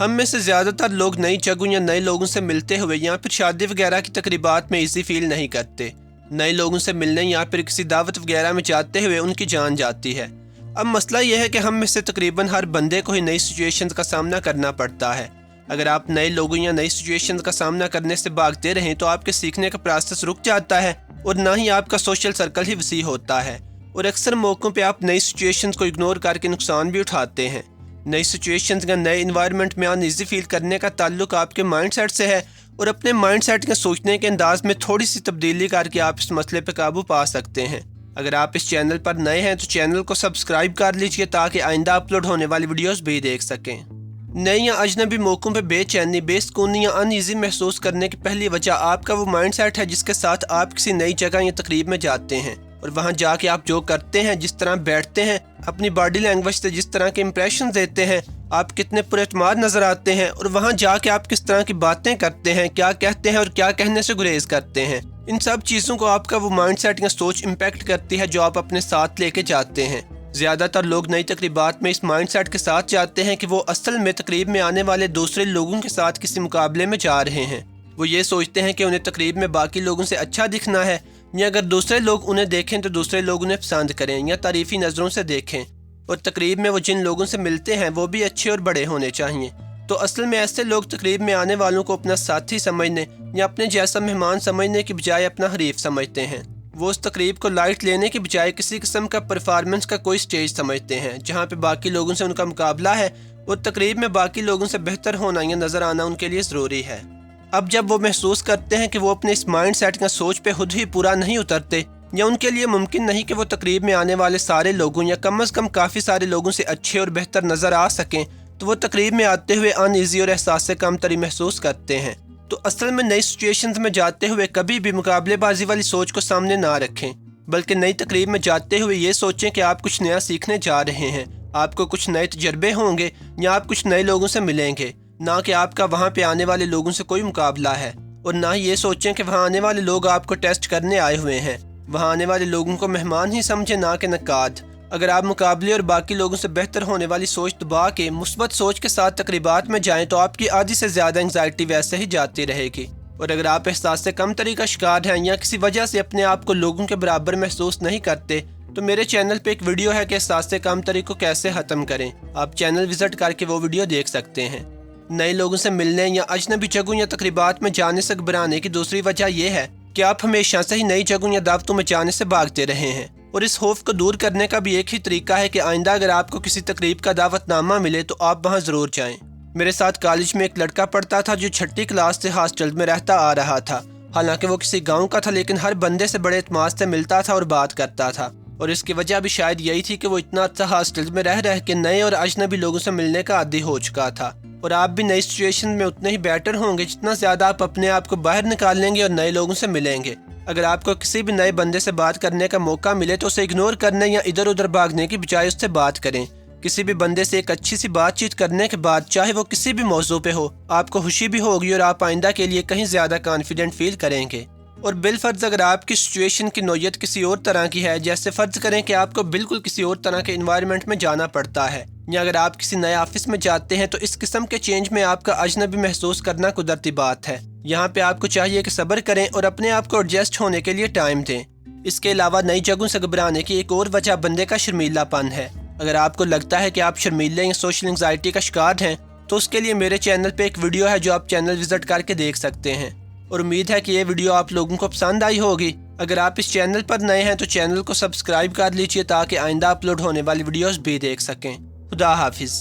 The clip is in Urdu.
ہم میں سے زیادہ تر لوگ نئی جگہوں یا نئے لوگوں سے ملتے ہوئے یا پھر شادی وغیرہ کی تقریبات میں ایزی فیل نہیں کرتے۔ نئے لوگوں سے ملنے یا پھر کسی دعوت وغیرہ میں جاتے ہوئے ان کی جان جاتی ہے۔ اب مسئلہ یہ ہے کہ ہم میں سے تقریباً ہر بندے کو ہی نئی سچویشنز کا سامنا کرنا پڑتا ہے۔ اگر آپ نئے لوگوں یا نئی سچویشنز کا سامنا کرنے سے بھاگتے رہیں تو آپ کے سیکھنے کا پروسیس رک جاتا ہے اور نہ ہی آپ کا سوشل سرکل ہی وسیع ہوتا ہے، اور اکثر موقعوں پہ آپ نئی سچویشنز کو اگنور کر کے نقصان بھی اٹھاتے ہیں۔ نئی سچویشنز یا نئے انوائرمنٹ میں انیزی فیل کرنے کا تعلق آپ کے مائنڈ سیٹ سے ہے، اور اپنے مائنڈ سیٹ کے سوچنے کے انداز میں تھوڑی سی تبدیلی کر کے آپ اس مسئلے پہ قابو پا سکتے ہیں۔ اگر آپ اس چینل پر نئے ہیں تو چینل کو سبسکرائب کر لیجئے تاکہ آئندہ اپلوڈ ہونے والی ویڈیوز بھی دیکھ سکیں۔ نئے یا اجنبی موقعوں پہ بے چینی، بے سکونی یا ان ایزی محسوس کرنے کی پہلی وجہ آپ کا وہ مائنڈ سیٹ ہے جس کے ساتھ آپ کسی نئی جگہ یا تقریب میں جاتے ہیں، اور وہاں جا کے آپ جو کرتے ہیں، جس طرح بیٹھتے ہیں، اپنی باڈی لینگویج سے جس طرح کے امپریشن دیتے ہیں، آپ کتنے پر اعتماد نظر آتے ہیں، اور وہاں جا کے آپ کس طرح کی باتیں کرتے ہیں، کیا کہتے ہیں اور کیا کہنے سے گریز کرتے ہیں، ان سب چیزوں کو آپ کا وہ مائنڈ سیٹ یا سوچ امپیکٹ کرتی ہے جو آپ اپنے ساتھ لے کے جاتے ہیں۔ زیادہ تر لوگ نئی تقریبات میں اس مائنڈ سیٹ کے ساتھ جاتے ہیں کہ وہ اصل میں تقریب میں آنے والے دوسرے لوگوں کے ساتھ کسی مقابلے میں جا رہے ہیں۔ وہ یہ سوچتے ہیں کہ انہیں تقریب میں باقی لوگوں سے اچھا دکھنا ہے، یا اگر دوسرے لوگ انہیں دیکھیں تو دوسرے لوگ انہیں پسند کریں یا تعریفی نظروں سے دیکھیں، اور تقریب میں وہ جن لوگوں سے ملتے ہیں وہ بھی اچھے اور بڑے ہونے چاہیے۔ تو اصل میں ایسے لوگ تقریب میں آنے والوں کو اپنا ساتھی سمجھنے یا اپنے جیسا مہمان سمجھنے کی بجائے اپنا حریف سمجھتے ہیں۔ وہ اس تقریب کو لائٹ لینے کی بجائے کسی قسم کا پرفارمنس کا کوئی سٹیج سمجھتے ہیں جہاں پہ باقی لوگوں سے ان کا مقابلہ ہے، اور تقریب میں باقی لوگوں سے بہتر ہونا یا نظر آنا ان کے لیے ضروری ہے۔ اب جب وہ محسوس کرتے ہیں کہ وہ اپنے اس مائنڈ سیٹ کا سوچ پہ خود ہی پورا نہیں اترتے، یا ان کے لیے ممکن نہیں کہ وہ تقریب میں آنے والے سارے لوگوں یا کم از کم کافی سارے لوگوں سے اچھے اور بہتر نظر آ سکیں، تو وہ تقریب میں آتے ہوئے ان ایزی اور احساس سے کم تری محسوس کرتے ہیں۔ تو اصل میں نئی سچویشنز میں جاتے ہوئے کبھی بھی مقابلے بازی والی سوچ کو سامنے نہ رکھیں، بلکہ نئی تقریب میں جاتے ہوئے یہ سوچیں کہ آپ کچھ نیا سیکھنے جا رہے ہیں، آپ کو کچھ نئے تجربے ہوں گے یا آپ کچھ نئے لوگوں سے ملیں گے، نہ کہ آپ کا وہاں پہ آنے والے لوگوں سے کوئی مقابلہ ہے، اور نہ ہی یہ سوچیں کہ وہاں آنے والے لوگ آپ کو ٹیسٹ کرنے آئے ہوئے ہیں۔ وہاں آنے والے لوگوں کو مہمان ہی سمجھیں، نہ کہ نقاد۔ اگر آپ مقابلے اور باقی لوگوں سے بہتر ہونے والی سوچ دبا کے مثبت سوچ کے ساتھ تقریبات میں جائیں تو آپ کی آدھی سے زیادہ انگزائٹی ویسے ہی جاتی رہے گی، اور اگر آپ احساس سے کم تری کا شکار ہیں یا کسی وجہ سے اپنے آپ کو لوگوں کے برابر محسوس نہیں کرتے، تو میرے چینل پہ ایک ویڈیو ہے کہ احساس سے کم تری کو کیسے ختم کریں، آپ چینل وزٹ کر کے وہ ویڈیو دیکھ سکتے ہیں۔ نئے لوگوں سے ملنے یا اجنبی جگہوں یا تقریبات میں جانے سے گھبرانے کی دوسری وجہ یہ ہے کہ آپ ہمیشہ سے ہی نئی جگہوں یا دعوتوں میں جانے سے بھاگتے رہے ہیں، اور اس خوف کو دور کرنے کا بھی ایک ہی طریقہ ہے کہ آئندہ اگر آپ کو کسی تقریب کا دعوت نامہ ملے تو آپ وہاں ضرور جائیں۔ میرے ساتھ کالج میں ایک لڑکا پڑھتا تھا جو 6ٹھی کلاس سے ہاسٹل میں رہتا آ رہا تھا، حالانکہ وہ کسی گاؤں کا تھا، لیکن ہر بندے سے بڑے اعتماد سے ملتا تھا اور بات کرتا تھا، اور اس کی وجہ بھی شاید یہی تھی کہ وہ اتنا اچھا ہاسٹل میں رہ کے نئے اور اجنبی لوگوں سے ملنے کا عادی ہو چکا تھا۔ اور آپ بھی نئی سچویشن میں اتنے ہی بیٹر ہوں گے جتنا زیادہ آپ اپنے آپ کو باہر نکال لیں گے اور نئے لوگوں سے ملیں گے۔ اگر آپ کو کسی بھی نئے بندے سے بات کرنے کا موقع ملے تو اسے اگنور کرنے یا ادھر ادھر بھاگنے کی بجائے اس سے بات کریں۔ کسی بھی بندے سے ایک اچھی سی بات چیت کرنے کے بعد، چاہے وہ کسی بھی موضوع پہ ہو، آپ کو خوشی بھی ہوگی اور آپ آئندہ کے لیے کہیں زیادہ کانفیڈنٹ فیل کریں گے۔ اور بالفرض اگر آپ کی سچویشن کی نوعیت کسی اور طرح کی ہے، جیسے فرض کریں کہ آپ کو بالکل کسی اور طرح کے انوائرمنٹ میں جانا پڑتا ہے، یا اگر آپ کسی نئے آفس میں جاتے ہیں، تو اس قسم کے چینج میں آپ کا اجنبی محسوس کرنا قدرتی بات ہے۔ یہاں پہ آپ کو چاہیے کہ صبر کریں اور اپنے آپ کو ایڈجسٹ ہونے کے لیے ٹائم دیں۔ اس کے علاوہ نئی جگہوں سے گھبرانے کی ایک اور وجہ بندے کا شرمیلا پن ہے۔ اگر آپ کو لگتا ہے کہ آپ شرمیلے یا سوشل انگزائٹی کا شکار ہیں تو اس کے لیے میرے چینل پہ ایک ویڈیو ہے جو آپ چینل وزٹ کر کے دیکھ سکتے ہیں، اور امید ہے کہ یہ ویڈیو آپ لوگوں کو پسند آئی ہوگی۔ اگر آپ اس چینل پر نئے ہیں تو چینل کو سبسکرائب کر لیجئے تاکہ آئندہ اپلوڈ ہونے والی ویڈیوز بھی دیکھ سکیں۔ خدا حافظ۔